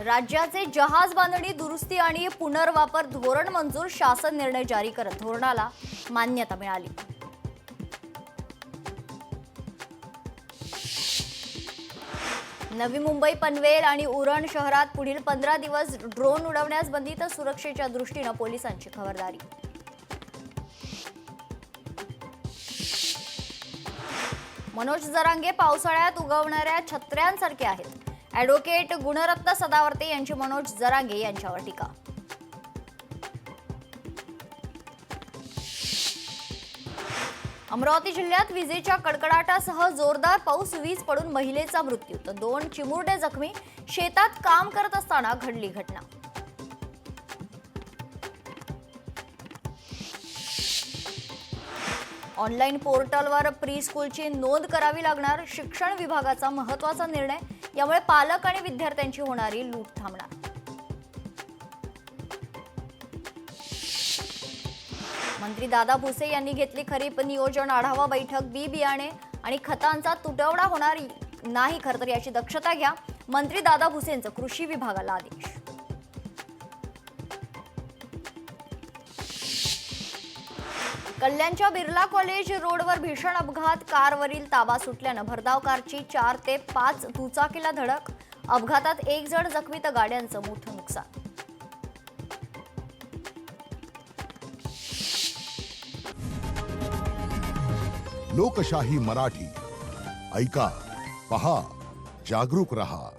राज्याचे जहाज बांधणी दुरुस्ती आणि पुनर्वापर धोरण मंजूर, शासन निर्णय जारी करत धोरणाला मान्यता मिळाली। नवी मुंबई, पनवेल आणि उरण शहरात पुढील 15 दिवस ड्रोन उडवण्यास बंदी, तर सुरक्षेच्या दृष्टीने पोलिसांची खबरदारी। मनोज जरांगे पावसाळ्यात उगवणाऱ्या छत्र्यांसारखे आहेत। ॲडव्होकेट गुणरत्न सदावर्ते यांची मनोज जरांगे यांच्यावर टीका। अमरावती जिल्ह्यात विजेच्या कडकडाटासह जोरदार पाऊस, वीज पडून महिलेचा मृत्यू तर 2 चिमुरडे जखमी। शेतात काम करत असताना घडली घटना। ऑनलाईन पोर्टलवर प्री स्कूलची नोंद करावी लागणार, शिक्षण विभागाचा महत्त्वाचा निर्णय। यामुळे पालक आणि विद्यार्थ्यांची होणारी लूट थांबणार। मंत्री दादा भुसे यांनी घेतली खरीप नियोजन आढावा बैठक। बी बियाणे आणि खतांचा तुटवडा होणार नाही, खरं तर याची दक्षता घ्या, मंत्री दादा भुसेंचं कृषी विभागाला आदेश। कल्याणच्या बिर्ला कॉलेज रोडवर भीषण अपघात, कारवरील ताबा सुटल्यानं भरधाव कारची 4 ते 5 दुचाकीला धडक। अपघातात 1 जण जखमी तर गाड्यांचं मोठं नुकसान। लोकशाही मराठी ऐका, पहा, जागरूक रहा।